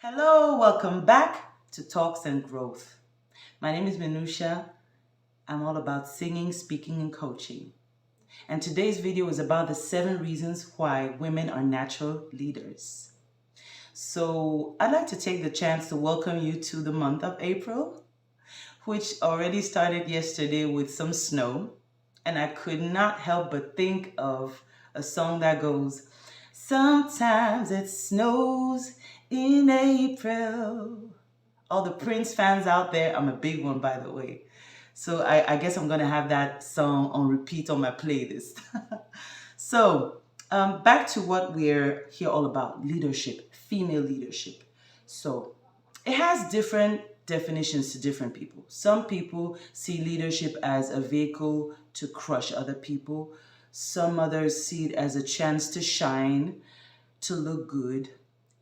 Hello, welcome back to Talks and Growth. My name is Menoosha. I'm all about singing, speaking, and coaching. And today's video is about the 7 reasons why women are natural leaders. So I'd like to take the chance to welcome you to the month of April, which already started yesterday with some snow. And I could not help but think of a song that goes, "Sometimes it snows in April." All the Prince fans out there, I'm a big one, by the way. So I guess I'm going to have that song on repeat on my playlist. So back to what we're here all about, leadership, female leadership. So it has different definitions to different people. Some people see leadership as a vehicle to crush other people. Some others see it as a chance to shine, to look good.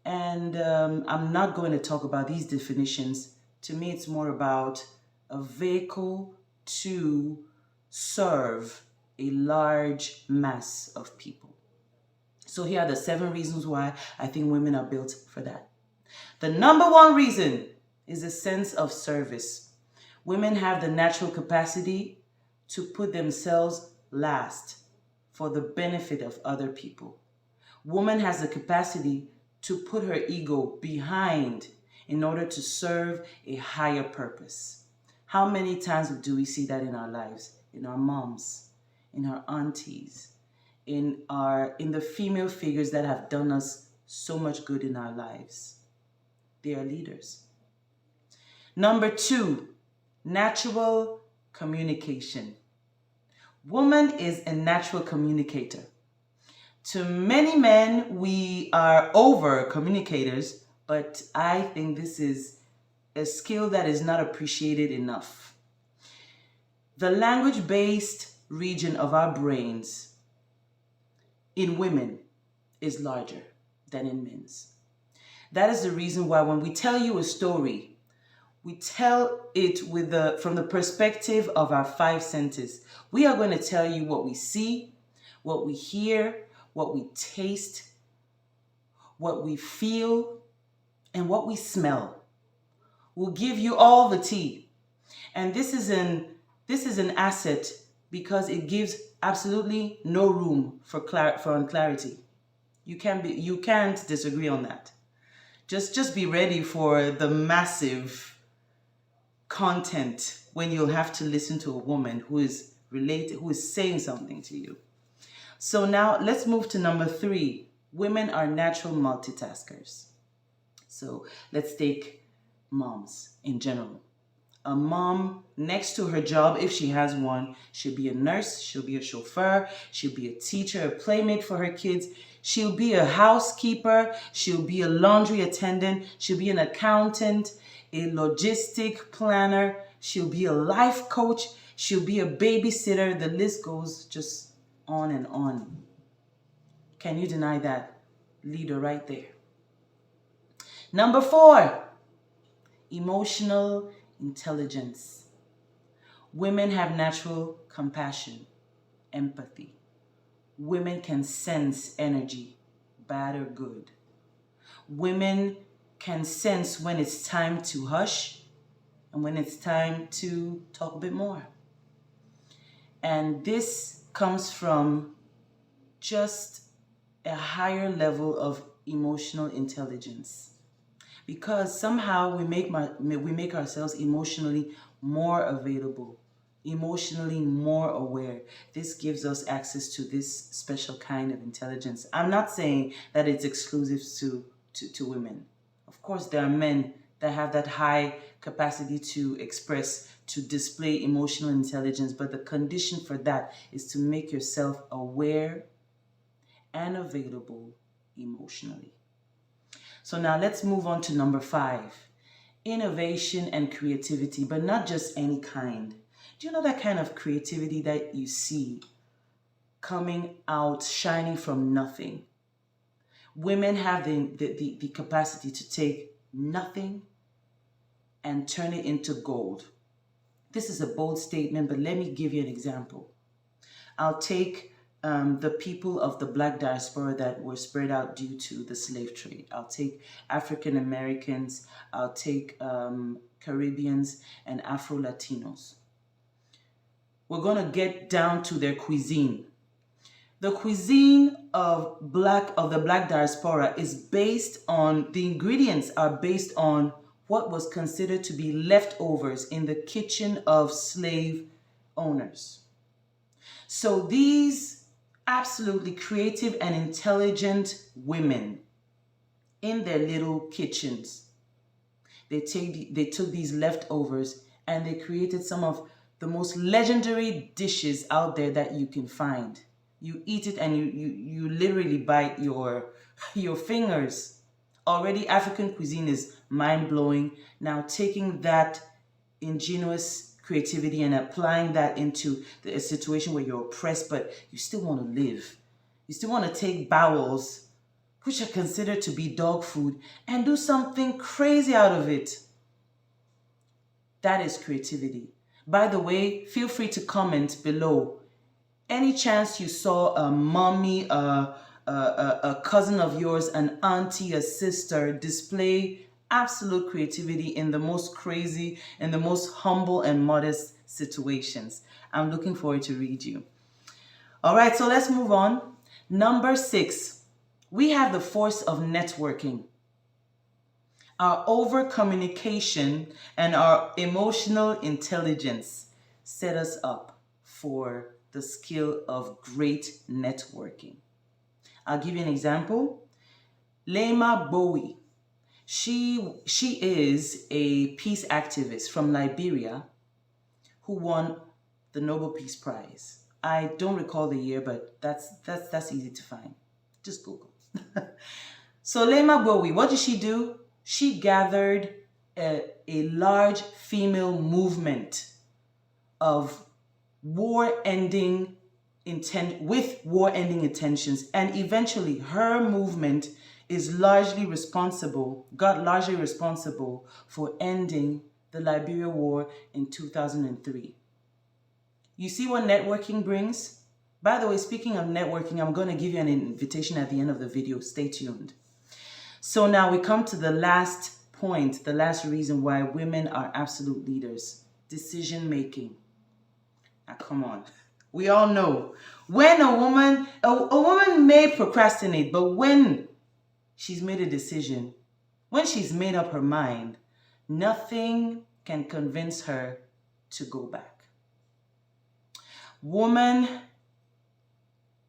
And I'm not going to talk about these definitions. To me, it's more about a vehicle to serve a large mass of people. So here are the 7 reasons why I think women are built for that. The number one reason is a sense of service. Women have the natural capacity to put themselves last for the benefit of other people. Woman has the capacity to put her ego behind in order to serve a higher purpose. How many times do we see that in our lives? In our moms, in our aunties, in the female figures that have done us so much good in our lives. They are leaders. Number 2, natural communication. Woman is a natural communicator. To many men, we are over communicators, but I think this is a skill that is not appreciated enough. The language-based region of our brains in women is larger than in men's. That is the reason why when we tell you a story, we tell it from the perspective of our 5 senses. We are going to tell you what we see, what we hear, what we taste, what we feel, and what we smell. We'll give you all the tea. And this is an asset because it gives absolutely no room for unclarity. You can't disagree on that. Just be ready for the massive content when you'll have to listen to a woman who is saying something to you. So now let's move to number 3. Women are natural multitaskers. So let's take moms in general. A mom, next to her job, if she has one, she'll be a nurse, she'll be a chauffeur, she'll be a teacher, a playmate for her kids, she'll be a housekeeper, she'll be a laundry attendant, she'll be an accountant, a logistic planner, she'll be a life coach, she'll be a babysitter. The list goes just on and on. Can you deny that? Leader right there. Number 4, emotional intelligence. Women have natural compassion, empathy. Women can sense energy, bad or good. Women can sense when it's time to hush and when it's time to talk a bit more. And this comes from just a higher level of emotional intelligence. Because somehow we make ourselves emotionally more available, emotionally more aware. This gives us access to this special kind of intelligence. I'm not saying that it's exclusive to women. Of course, there are men that have that high capacity to express, to display emotional intelligence, but the condition for that is to make yourself aware and available emotionally. So now let's move on to number 5, innovation and creativity, but not just any kind. Do you know that kind of creativity that you see coming out, shining from nothing? Women have the capacity to take nothing and turn it into gold. This is a bold statement, but let me give you an example. I'll take the people of the black diaspora that were spread out due to the slave trade. I'll take African Americans, I'll take Caribbeans and Afro Latinos. We're going to get down to their cuisine. The cuisine of the black diaspora is based on, the ingredients are based on what was considered to be leftovers in the kitchen of slave owners. So these absolutely creative and intelligent women in their little kitchens, they took these leftovers and they created some of the most legendary dishes out there that you can find. You eat it and you literally bite your fingers. Already African cuisine is mind-blowing. Now taking that ingenious creativity and applying that into a situation where you're oppressed, but you still want to live. You still want to take bowels, which are considered to be dog food, and do something crazy out of it. That is creativity. By the way, feel free to comment below. Any chance you saw a mommy, a cousin of yours, an auntie, a sister display absolute creativity in the most crazy, in the most humble and modest situations? I'm looking forward to read you. All right, so let's move on. Number 6, we have the force of networking. Our over communication and our emotional intelligence set us up for the skill of great networking. I'll give you an example. Lema Bowie. She is a peace activist from Liberia who won the Nobel Peace Prize. I don't recall the year, but that's easy to find. Just Google. So Lema Bowie, what did she do? She gathered a large female movement of war-ending intentions, and eventually her movement got largely responsible for ending the Liberia War in 2003. You see what networking brings? By the way, speaking of networking, I'm going to give you an invitation at the end of the video. Stay tuned. So now we come to the last point, the last reason why women are absolute leaders: decision making. Now, come on. We all know when a woman may procrastinate, but when she's made a decision, when she's made up her mind, nothing can convince her to go back. Woman,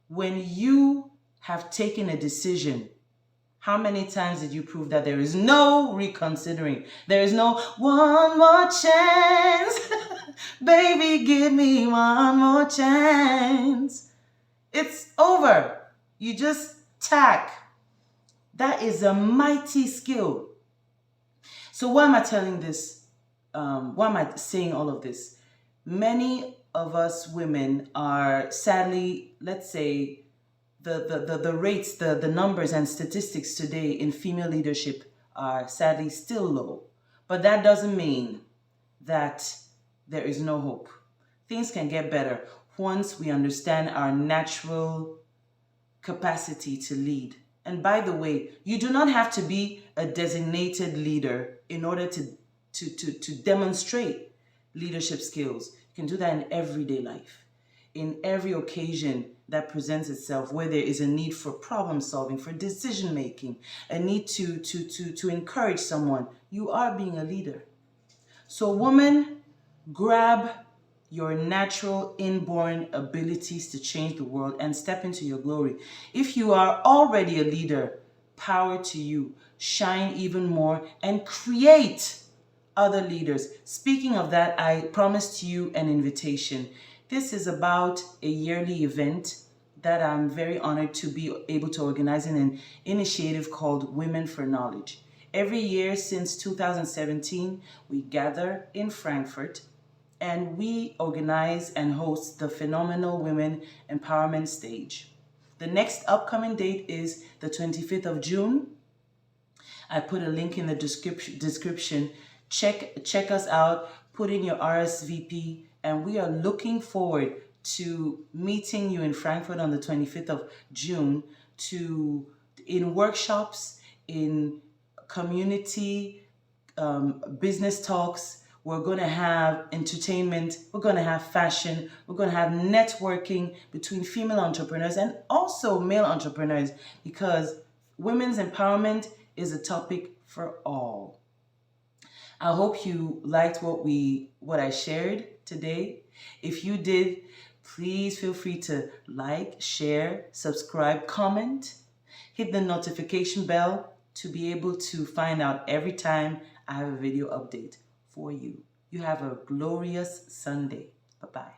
when you have taken a decision, how many times did you prove that there is no reconsidering? There is no one more chance. Baby, give me one more chance. It's over. You just tack. That is a mighty skill. So why am I telling this? Why am I saying all of this? Many of us women are sadly, let's say, the rates, the numbers and statistics today in female leadership are sadly still low. But that doesn't mean that there is no hope. Things can get better once we understand our natural capacity to lead. And by the way, you do not have to be a designated leader in order to demonstrate leadership skills. You can do that in everyday life, in every occasion that presents itself, where there is a need for problem solving, for decision making, a need to encourage someone. You are being a leader. So woman, grab your natural inborn abilities to change the world and step into your glory. If you are already a leader, power to you. Shine even more and create other leaders. Speaking of that, I promised you an invitation. This is about a yearly event that I'm very honored to be able to organize in an initiative called Women for Knowledge. Every year since 2017, we gather in Frankfurt and we organize and host the Phenomenal Women Empowerment Stage. The next upcoming date is the 25th of June. I put a link in the description. Check us out, put in your RSVP, and we are looking forward to meeting you in Frankfurt on the 25th of June, to in workshops, in community business talks. We're going to have entertainment, we're going to have fashion, we're going to have networking between female entrepreneurs and also male entrepreneurs, because women's empowerment is a topic for all. I hope you liked what I shared today. If you did, please feel free to like, share, subscribe, comment, hit the notification bell to be able to find out every time I have a video update for you. You have a glorious Sunday. Bye-bye.